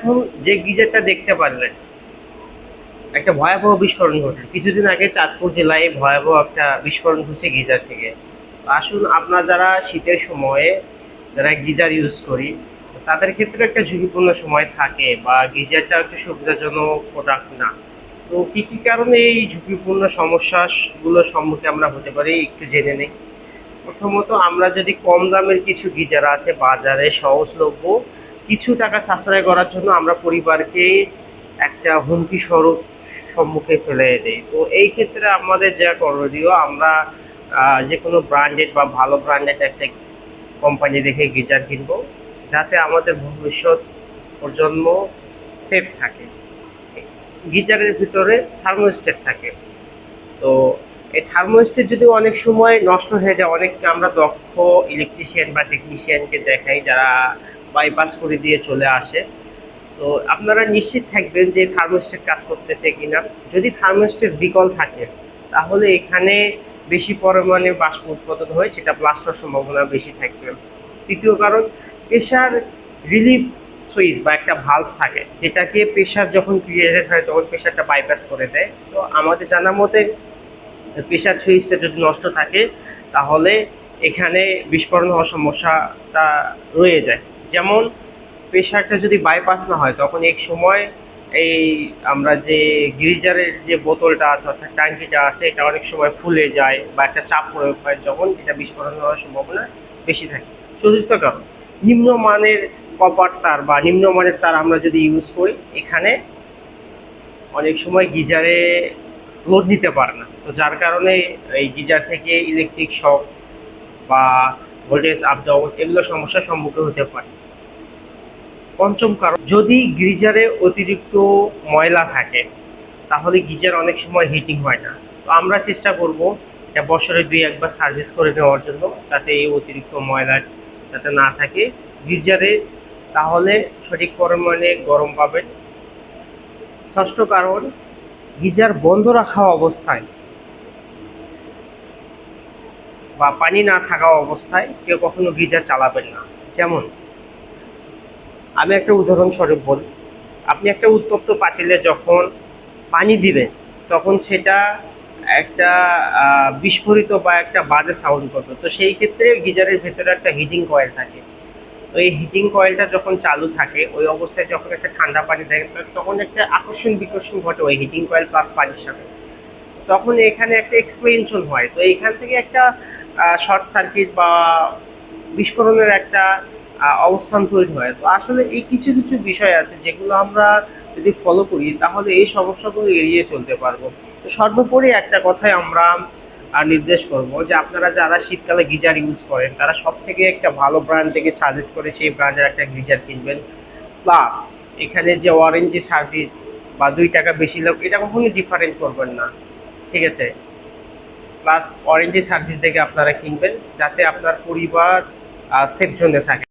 এখন যে গিজারটা দেখতে পারলেন, একটা ভয়াবহ বিস্ফোরণ ঘটে কিছুদিন আগে চাঁদপুর জেলায় ভয়াবহ একটা বিস্ফোরণ ঘটছে গিজার থেকে। আসুন, আপনারা যারা শীতের সময়ে যারা গিজার ইউজ করি তাদের ক্ষেত্রে একটা ঝুঁকিপূর্ণ সময় থাকে, বা গিজারটা একটা সুবিধাজনক প্রোডাক্ট না। তো কী কী কারণে এই ঝুঁকিপূর্ণ সমস্যাগুলোর সম্মুখীন আমরা হতে পারি একটু জেনে নেই। প্রথমত, আমরা যদি কম দামের কিছু গিজার আছে বাজারে সহজলভ্য, কিছু টাকা সাশ্রয় করার জন্য আমরা পরিবারকে একটা হুমকি স্বরূপ সম্মুখে ফেলে দেই। তো এই ক্ষেত্রে আমাদের যা করণীয়, আমরা যে কোনো ব্র্যান্ডেড বা ভালো ব্র্যান্ডেড একটা কোম্পানি দেখে গিজার কিনবো, যাতে আমাদের ভবিষ্যৎ প্রজন্ম সেফ থাকে। গিজারের ভিতরে থার্মোস্টেট থাকে। তো এই থার্মোস্টেট যদি অনেক সময় নষ্ট হয়ে যায়, অনেককে আমরা দক্ষ ইলেকট্রিশিয়ান বা টেকনিশিয়ানকে দেখাই যারা বাইপাস করে দিয়ে চলে আসে। তো আপনারা নিশ্চিত থাকবেন যে থার্মোস্টেট কাজ করতেছে কিনা। যদি থার্মোস্টেট বিকল থাকে তাহলে এখানে বেশি পরিমাণে বাষ্প উৎপাদন হয়, যেটা ব্লাস্ট হওয়ার সম্ভাবনা বেশি থাকবে। তৃতীয় কারণ, প্রেশার রিলিফ সুইচ বা একটা ভাল্ব থাকে, যেটাকে প্রেশার যখন ক্রিয়েটেড হয় তখন প্রেশারটা বাইপাস করে দেয়। তো আমাদের জানা মতে প্রেশার সুইচটা যদি নষ্ট থাকে তাহলে এখানে বিস্ফোরণ হওয়ার সমস্যাটা রয়ে যায়। যেমন প্রেশারটা যদি বাইপাস না হয় তখন এক সময় এই আমরা যে গিজারের যে বোতলটা আছে অর্থাৎ ট্যাঙ্কিটা আছে এটা অনেক সময় ফুলে যায় বা একটা চাপ প্রয়োগ হয়, যখন এটা বিস্ফোরণ হওয়ার সম্ভাবনা বেশি থাকে। চতুর্থ কারণ, নিম্নমানের কপার তার বা নিম্নমানের তার আমরা যদি ইউজ করি, এখানে অনেক সময় গিজারে লোড নিতে পারে না। তো যার কারণে এই গিজার থেকে ইলেকট্রিক শক বা ভোল্টেজ আপ ডাউন এগুলো সমস্যার সম্মুখীন হতে পারে। পঞ্চম কারণ, যদি গিজারে অতিরিক্ত ময়লা থাকে তাহলে গিজার অনেক সময় হিটিং হয় না। তো আমরা চেষ্টা করব এটা বছরে 2-1 বার সার্ভিস করে নেওয়ার জন্য, যাতে এই অতিরিক্ত ময়লা যাতে না থাকে গিজারে, তাহলে সঠিক পরিমাণে গরম পাবেন। ষষ্ঠ কারণ, গিজার বন্ধ রাখা অবস্থায় বা পানি না থাকা অবস্থায় কেউ কখনো গিজার চালাবেন না। যেমন আমি একটা উদাহরণস্বরূপ বলি, আপনি একটা উত্তপ্ত পাতিলে যখন পানি দিবেন তখন সেটা একটা বিস্ফোরিত বা একটা বাজে সাউন্ড করবে। তো সেই ক্ষেত্রে গিজারের ভেতরে একটা হিটিং কয়েল থাকে। তো এই হিটিং কয়েলটা যখন চালু থাকে ওই অবস্থায় যখন একটা ঠান্ডা পানি দেয় তখন একটা আকর্ষণ বিকর্ষণ ঘটে ওই হিটিং কয়েল প্লাস পানির সাথে, তখন এখানে একটা এক্সপেনশন হয়। তো এখান থেকে একটা শর্ট সার্কিট বা বিস্ফোরণের একটা অবস্থান তৈরি হয়। তো আসলে এই কিছু কিছু বিষয় আছে যেগুলো আমরা যদি ফলো করি তাহলে এই সমস্যাগুলো এড়িয়ে চলতে পারবো। তো সর্বোপরি একটা কথাই আমরা নির্দেশ করব যে আপনারা যারা শীতকালে গিজার ইউজ করেন তারা সব থেকে একটা ভালো ব্র্যান্ড থেকে সাজেস্ট করে সেই ব্র্যান্ডের একটা গিজার কিনবেন। প্লাস এখানে যে ওয়ারেন্টি সার্ভিস বা 2 টাকা বেশি লোক এটা কখনোই ডিফারেন্ট করবেন না, ঠিক আছে। প্লাস ওয়ারেন্টি সার্ভিস দেখে আপনারা কিনবেন, যাতে আপনার পরিবার সেফ জোনে থাকে।